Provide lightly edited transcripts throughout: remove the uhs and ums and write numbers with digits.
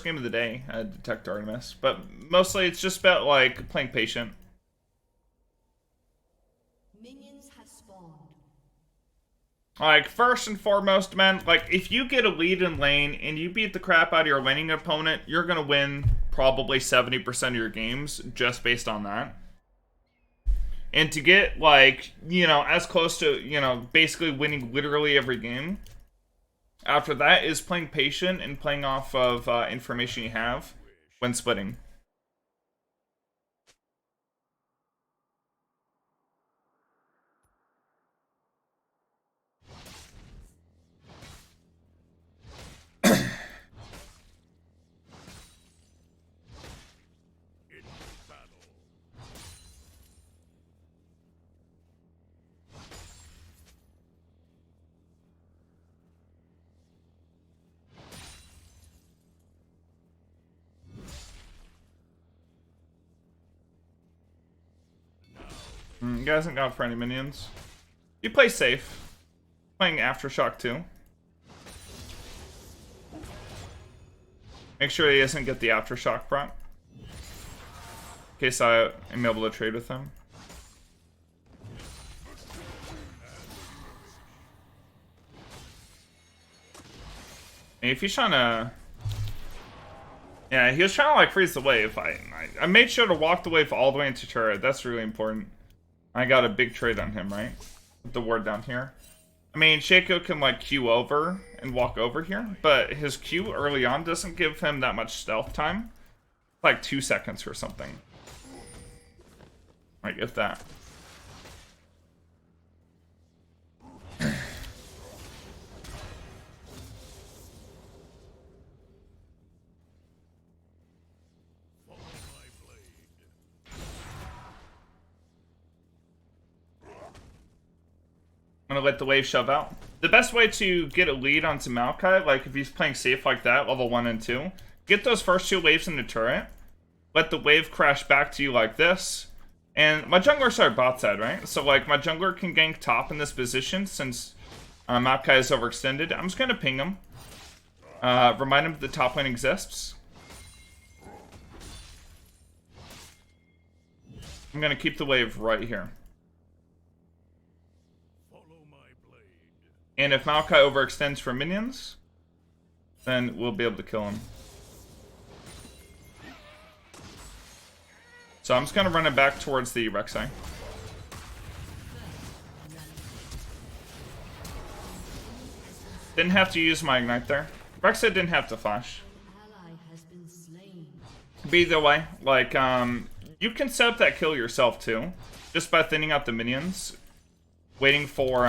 game of the day, Detect Artemis. But mostly it's just about, like, playing patient. Minions have spawned. Like, first and foremost, man, like, if you get a lead in lane and you beat the crap out of your laning opponent, you're gonna win probably 70% of your games just based on that. And to get, like, you know, as close to, you know, basically winning literally every game, after that is playing patient and playing off of information you have when splitting. You guys hasn't gone for any minions. You play safe. Playing Aftershock too. Make sure he doesn't get the Aftershock proc. In case I am able to trade with him. And if he's trying to... Yeah, he was trying to like freeze the wave. I made sure to walk the wave all the way into turret. That's really important. I got a big trade on him, right? With the ward down here. I mean, Shaco can like Q over and walk over here, but his Q early on doesn't give him that much stealth time. Like 2 seconds or something. Like, if that. I'm gonna let the wave shove out. The best way to get a lead onto Maokai, like if he's playing safe like that, level 1 and 2, get those first 2 waves in the turret, let the wave crash back to you like this, and my jungler's our bot side, right? So like my jungler can gank top in this position since Maokai is overextended. I'm just gonna ping him. Remind him that the top lane exists. I'm gonna keep the wave right here. And if Maokai overextends for minions, then we'll be able to kill him. So I'm just going to run it back towards the Rek'Sai. Didn't have to use my Ignite there. Rek'Sai didn't have to flash. But either way, like, you can set up that kill yourself too. Just by thinning out the minions. Waiting for,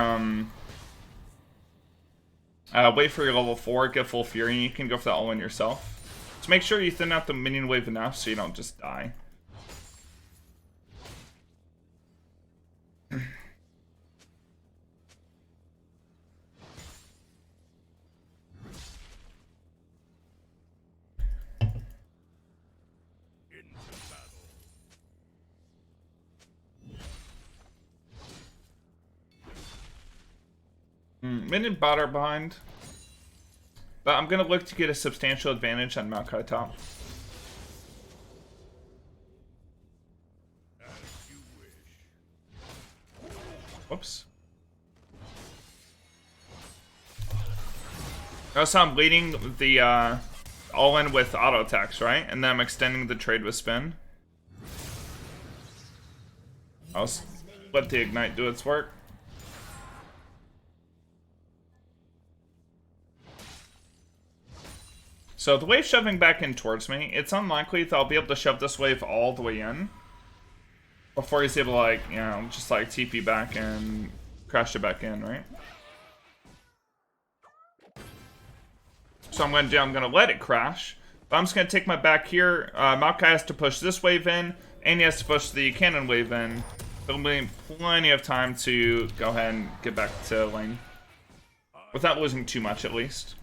wait for your level 4, get full fury, and you can go for that all-in yourself. So make sure you thin out the minion wave enough so you don't just die. Mid and bot are behind. But I'm going to look to get a substantial advantage on Maokai top. Whoops. Notice how I'm leading the all-in with auto attacks, right? And then I'm extending the trade with spin. I'll let the Ignite do its work. So the wave shoving back in towards me, it's unlikely that I'll be able to shove this wave all the way in before he's able to, like, you know, just like TP back and crash it back in, right? So I'm gonna let it crash, but I'm just gonna take my back here. Maokai has to push this wave in, and he has to push the cannon wave in. There'll be plenty of time to go ahead and get back to lane without losing too much, at least.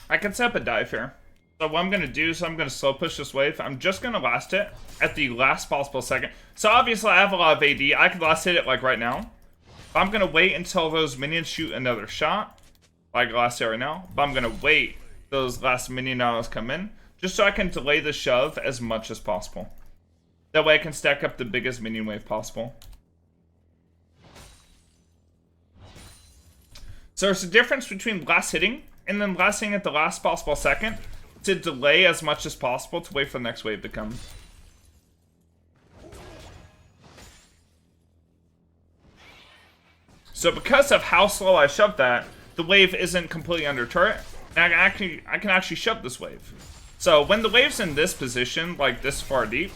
I can set up a dive here. So what I'm going to do is I'm going to slow push this wave. I'm just going to last it at the last possible second. So obviously I have a lot of AD. I could last hit it like right now. But I'm going to wait until those minions shoot another shot. Like last hit right now. But I'm going to wait those last minion arrows come in. Just so I can delay the shove as much as possible. That way I can stack up the biggest minion wave possible. So there's a difference between last hitting and then last hitting at the last possible second to delay as much as possible to wait for the next wave to come. So because of how slow I shoved that, the wave isn't completely under turret. And I can actually shove this wave. So when the wave's in this position, like this far deep,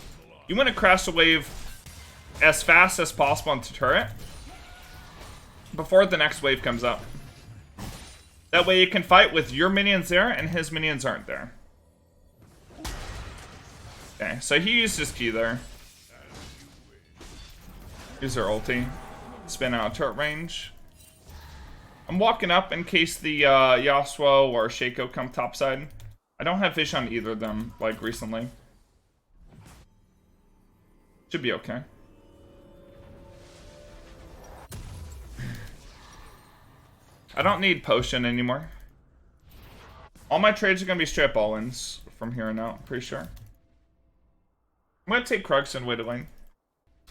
you want to crash the wave as fast as possible into turret before the next wave comes up. That way you can fight with your minions there and his minions aren't there. Okay, so he used his Q there. Use their ulti. Spin out turret range. I'm walking up in case the Yasuo or Shaco come topside. I don't have vision on either of them, like recently. Should be okay. I don't need potion anymore. All my trades are going to be straight up all-ins from here on out, pretty sure. I'm going to take Krugs and wait a lane.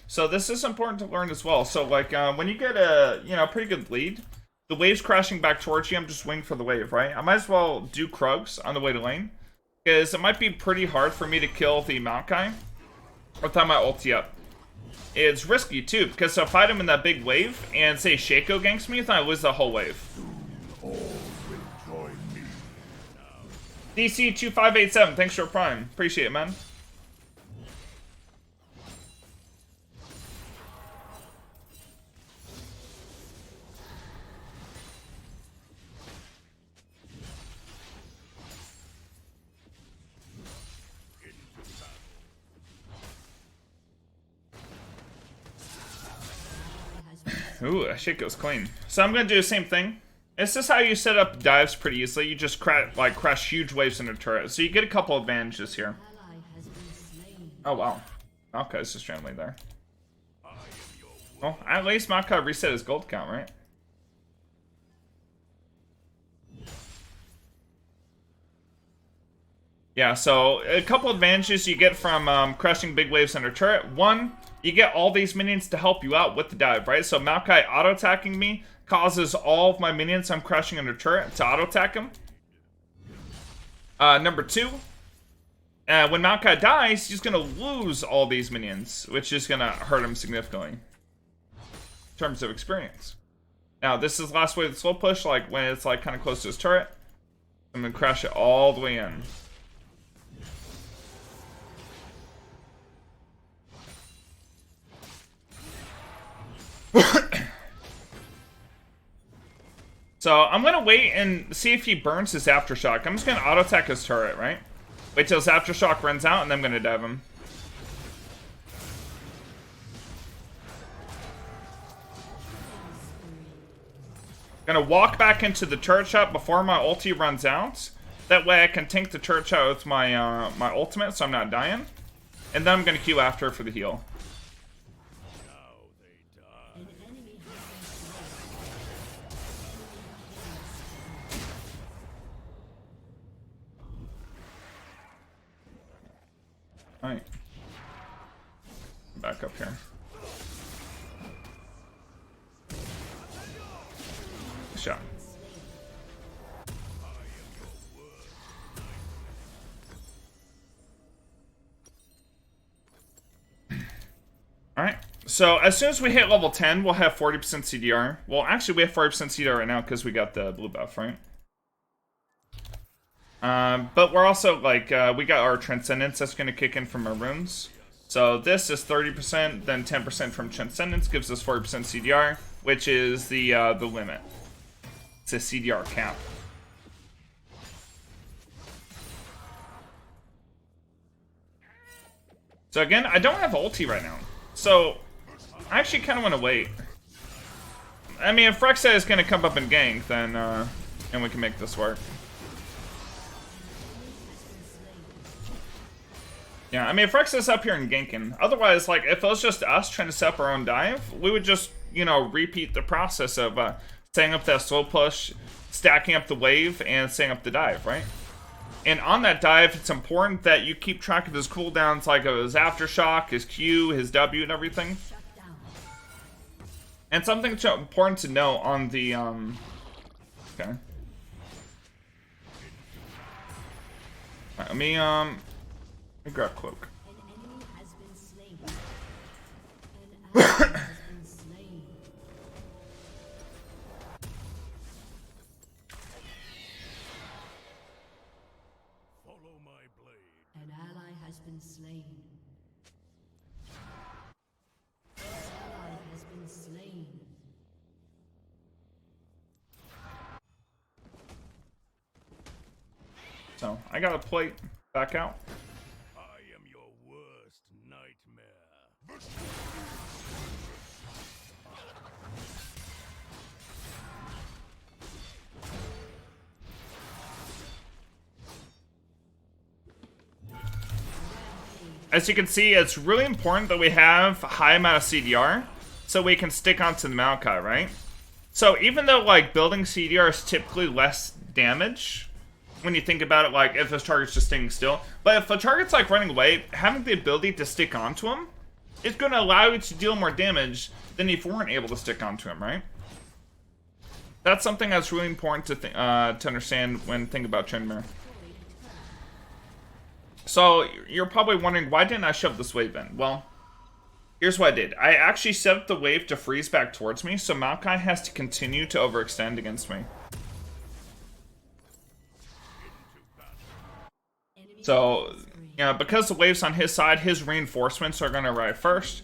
So this is important to learn as well. So like when you get a pretty good lead, the wave's crashing back towards you, I'm just waiting for the wave, right? I might as well do Krugs on the way to lane. Because it might be pretty hard for me to kill the Maokai without my ulti up. It's risky too, because if I fight him in that big wave and say Shaco ganks me, then I lose the whole wave. DC2587, thanks for Prime. Appreciate it, man. Ooh, that shit goes clean. So I'm gonna do the same thing. This is how you set up dives pretty easily. You just crash huge waves into turret. So you get a couple advantages here. Oh wow. Maokai's just randomly there. Well, at least Maokai reset his gold count, right? Yeah, so a couple advantages you get from crashing big waves under turret. One, you get all these minions to help you out with the dive, right? So Maokai auto-attacking me causes all of my minions I'm crashing under turret to auto-attack him. Number two, when Maokai dies, he's going to lose all these minions, which is going to hurt him significantly in terms of experience. Now, this is the last wave of the slow push, like when it's like kind of close to his turret. I'm going to crash it all the way in. So I'm gonna wait and see if he burns his aftershock. I'm just gonna auto attack his turret, right? Wait till his aftershock runs out, and then I'm gonna dive him. Gonna walk back into the turret shot before my ulti runs out. That way I can tank the turret shot with my my ultimate, so I'm not dying. And then I'm gonna Q after for the heal. Alright. Back up here. Shot. Alright. So as soon as we hit level 10, we'll have 40% CDR. Well, actually we have 40% CDR right now because we got the blue buff, right? But we're also, like, we got our Transcendence that's going to kick in from our runes. So this is 30%, then 10% from Transcendence gives us 40% CDR, which is the limit. It's a CDR cap. So again, I don't have ulti right now. So I actually kind of want to wait. I mean, if Rek'Sai is going to come up and gank, then and we can make this work. Yeah, I mean, Frex is up here in ganking. Otherwise, like, if it was just us trying to set up our own dive, we would just, you know, repeat the process of setting up that slow push, stacking up the wave, and setting up the dive, right? And on that dive, it's important that you keep track of his cooldowns, like his Aftershock, his Q, his W, and everything. And something important to know on the, okay. Right, let me grab Cloak. An enemy has been slain. An ally has been slain. Follow my blade. An ally has been slain. An ally has been slain. So, I got a plate back out. I am your worst nightmare. As you can see, it's really important that we have a high amount of CDR so we can stick onto the Maokai, right? So even though like building CDR is typically less damage when you think about it, like if this target's just staying still, but if a target's like running away, having the ability to stick onto him is going to allow you to deal more damage than if you weren't able to stick onto him, right? That's something that's really important to understand when thinking about Tryndamere. So, you're probably wondering, why didn't I shove this wave in? Well, here's what I did. I actually set up the wave to freeze back towards me, so Maokai has to continue to overextend against me. So, you know, because the wave's on his side, his reinforcements are going to arrive first,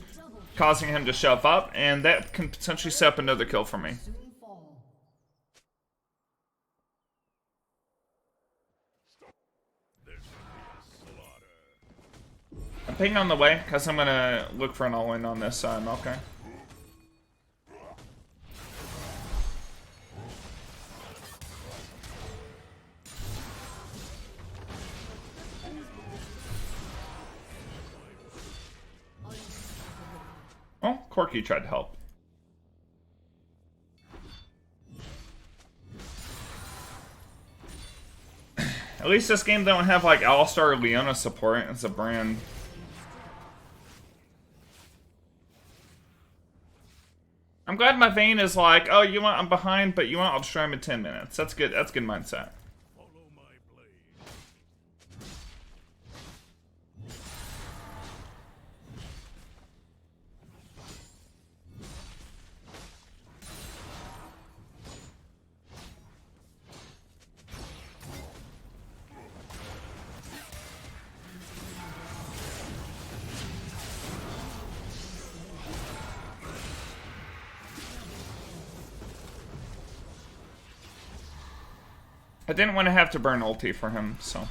causing him to shove up, and that can potentially set up another kill for me. Soon fall. There's gonna be a slaughter. I'm pinging on the way, because I'm going to look for an all-in on this Maokai. Oh, Corky tried to help. At least this game don't have like All-Star or Leona support. It's a brand. I'm glad my vein is like, oh, you want I'm behind, but you want I'll destroy him in 10 minutes. That's good. That's good mindset. Follow my blade. I didn't want to have to burn ulti for him, so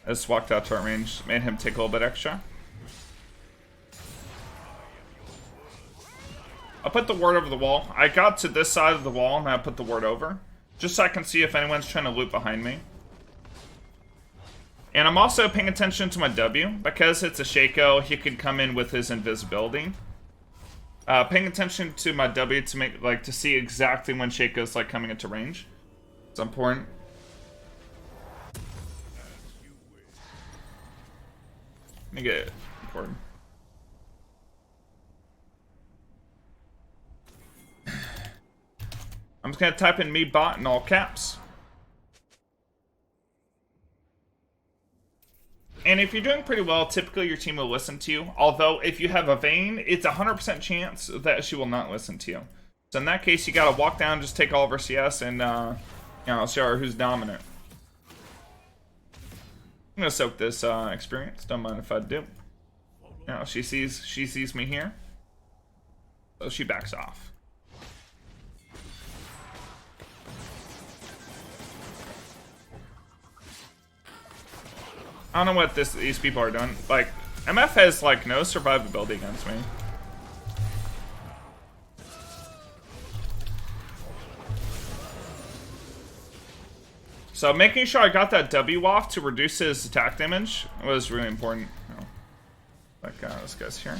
I just walked out to our range, made him take a little bit extra. I'll put the ward over the wall. I got to this side of the wall and I put the ward over, just so I can see if anyone's trying to loop behind me. And I'm also paying attention to my W, because it's a Shaco, he could come in with his invisibility. Paying attention to my W to make to see exactly when Shaco's like coming into range. It's important. Let me get it recorded. I'm just gonna type in me bot in all caps. And if you're doing pretty well, typically your team will listen to you. Although if you have a Vayne, it's a 100% chance that she will not listen to you. So in that case, you gotta walk down, just take all of her CS, and you know, show her who's dominant. I'm gonna soak this experience. Don't mind if I do. You know, she sees me here, so she backs off. I don't know what these people are doing. Like, MF has like no survivability against me. So making sure I got that W off to reduce his attack damage was really important. Like, this guy's here.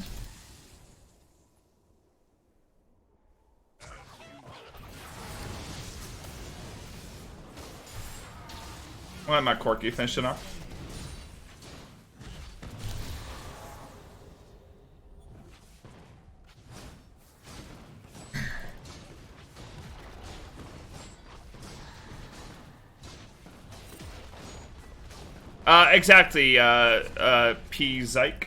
I'll let my Corki finish it off. Exactly, P. Zyke.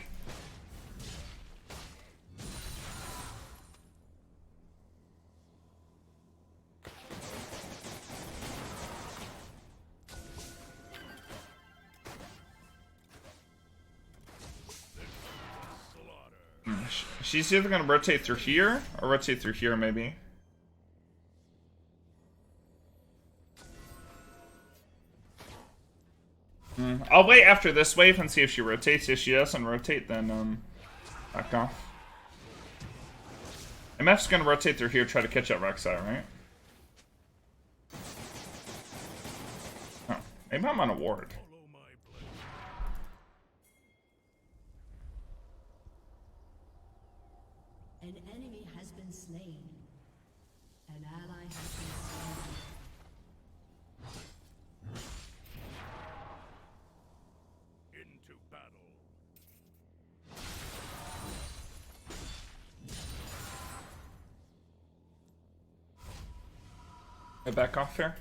She's either gonna rotate through here or rotate through here, maybe. I'll wait after this wave and see if she rotates. If she doesn't rotate, then back off. MF's gonna rotate through here, try to catch up Rek'Sai, right? Oh, maybe I'm on a ward. Follow my blade. An enemy has been slain. An ally has been slain. Into battle. Get back off here.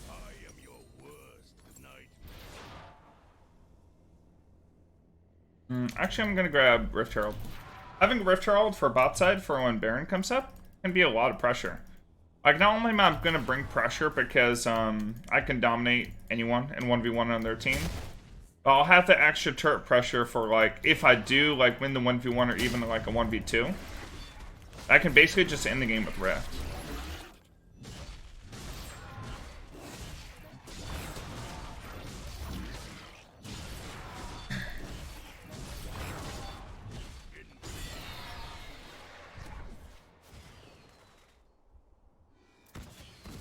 I am your worst nightmare. Actually, I'm gonna grab Rift Herald. Having Rift Herald for bot side for when Baron comes up can be a lot of pressure. Like, not only am I gonna bring pressure because I can dominate anyone in 1v1 on their team, but I'll have the extra turret pressure for, like, if I do like win the 1v1 or even like a 1v2, I can basically just end the game with Rift.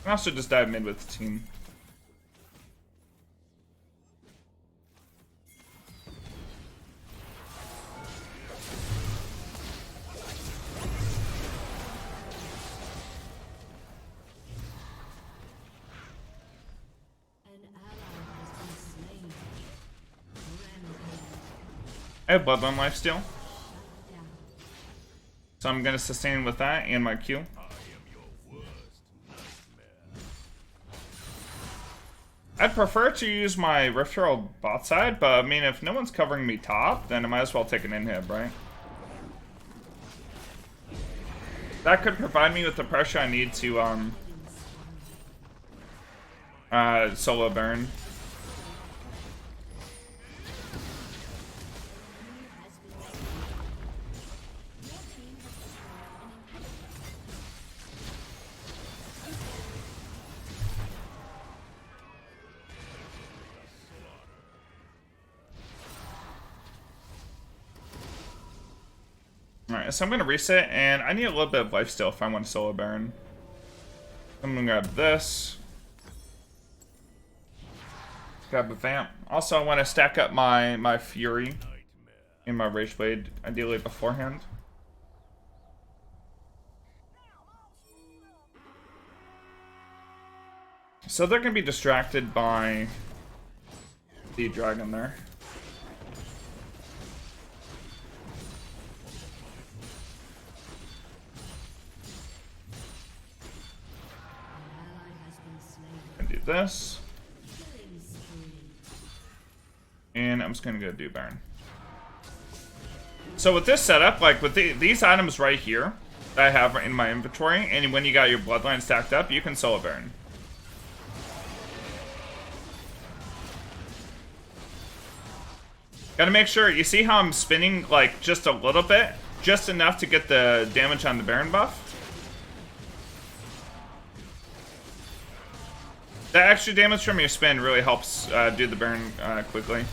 I also just dive mid with the team. An ally has been slain. Rampage. I have Bloodline lifesteal, Down. so I'm gonna sustain with that and my Q. I am your worst nightmare. I'd prefer to use my Rift Herald bot side, but I mean, if no one's covering me top, then I might as well take an inhib, right? That could provide me with the pressure I need to solo Baron. Alright, so I'm gonna reset, and I need a little bit of lifesteal if I want to solo Baron. I'm gonna grab this. Grab a vamp. Also, I want to stack up my Fury Nightmare. and my Rage Blade, ideally beforehand. So they're gonna be distracted by the dragon there. An ally has been slain. And do this. Killing spree. And I'm just gonna go do Baron. So with this setup, like with these items right here that I have in my inventory, and when you got your bloodline stacked up, you can solo Baron. Gotta make sure, you see how I'm spinning like just a little bit? Just enough to get the damage on the Baron buff? The extra damage from your spin really helps do the Baron quickly.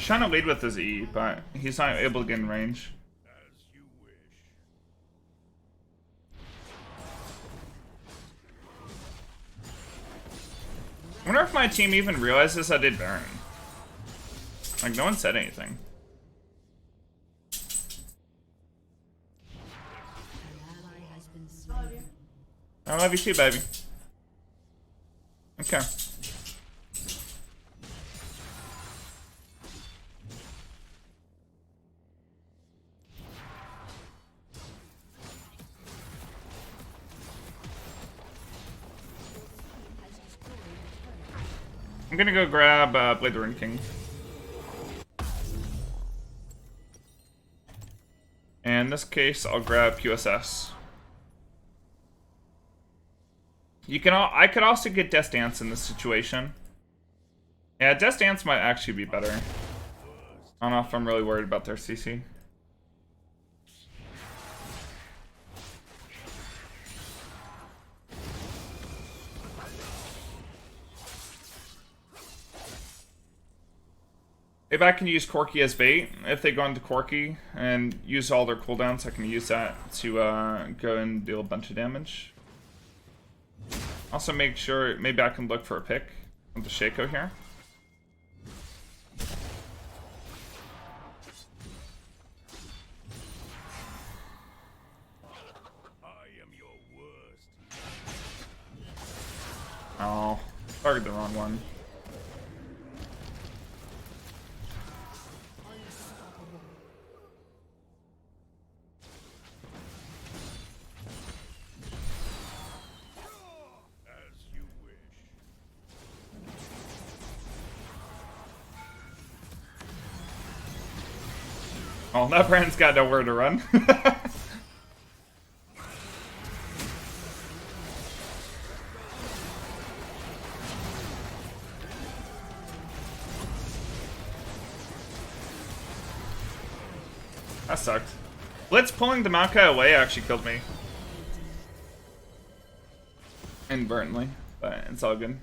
He's trying to lead with his E, but he's not able to get in range. As you wish. I wonder if my team even realizes I did Baron. Like, no one said anything. An ally has been slain. I love you too, baby. Okay. I'm gonna go grab Blade the Rune King. And in this case, I'll grab QSS. I could also get Death Dance in this situation. Yeah, Death Dance might actually be better. I don't know if I'm really worried about their CC. Maybe I can use Corki as bait. If they go into Corki and use all their cooldowns, I can use that to go and deal a bunch of damage. Also make sure, maybe I can look for a pick with the Shaco here. I am your worst. Oh, target the wrong one. As you wish. Oh, that Brand's got nowhere to run. That sucked. Blitz pulling the Maokai away actually killed me. Inadvertently, but it's all good.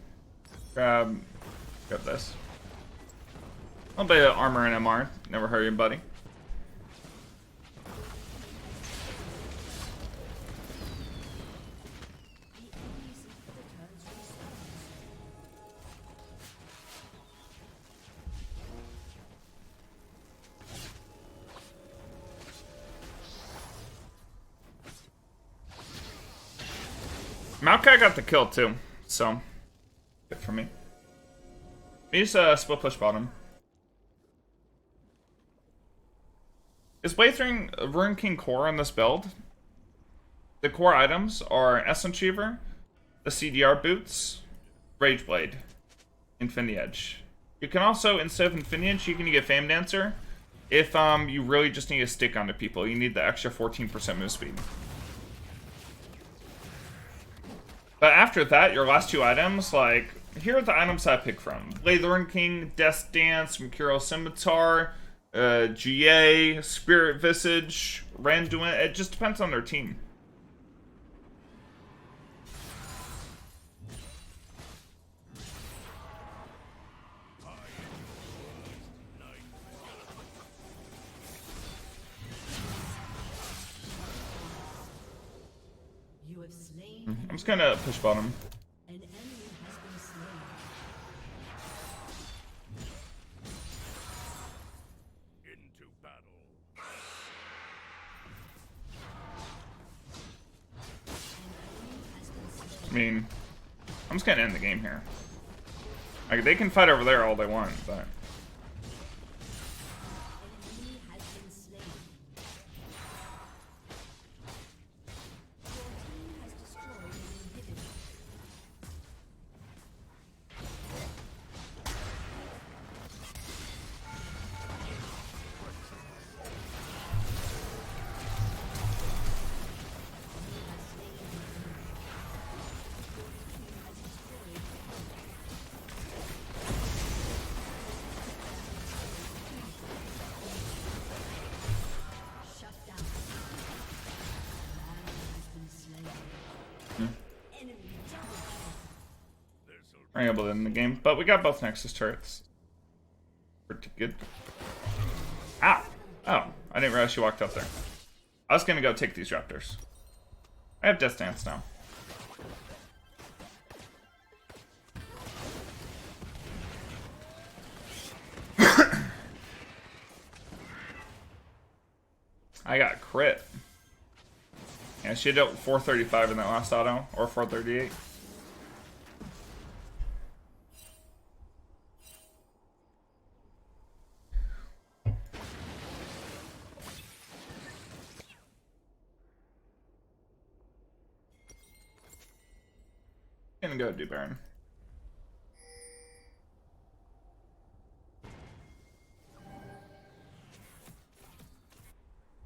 Grab this. A little bit of armor and MR. Never hurt anybody. Maokai got the kill too, so good for me. He's split push bottom. Is Blade Rune King core on this build? The core items are Essence Reaver, the CDR boots, Rage Blade, Infinity Edge. You can also, instead of Infinity Edge, you can get Fame Dancer if you really just need to stick onto people. You need the extra 14% move speed. But after that, your last two items, like, here are the items I pick from. Blade the Rune King, Death Dance, Mercurial Scimitar, GA, Spirit Visage, Randuin. It just depends on their team. You have slain I'm just gonna push bottom. an enemy has been slain. Into battle. I mean, I'm just gonna end the game here. Like, they can fight over there all they want, but... An enemy has been slain. Your team has destroyed an inhibitor. Shut down. An ally has been slain. Enemy double kill. This'll We're able to end the game. But we got both Nexus turrets. Pretty good. Ow! Oh, I didn't realize she walked up there. I was gonna go take these raptors. I have Death Dance now. I got crit. Yeah, she dealt 435 in that last auto, or 438. Gonna go do Baron.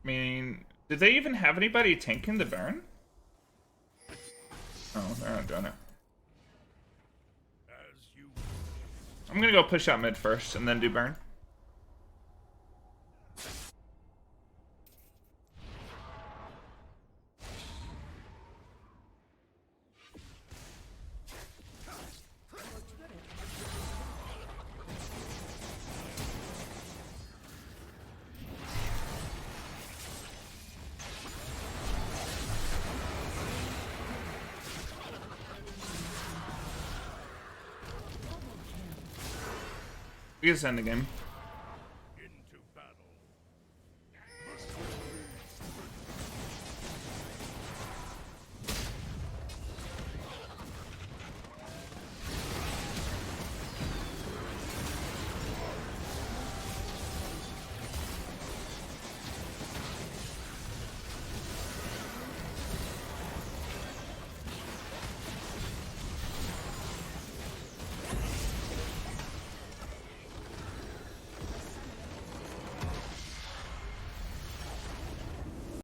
I mean, did they even have anybody tanking the Baron? Oh, they're not doing it. As you I'm gonna go push out mid first and then do Baron. We can just end the game.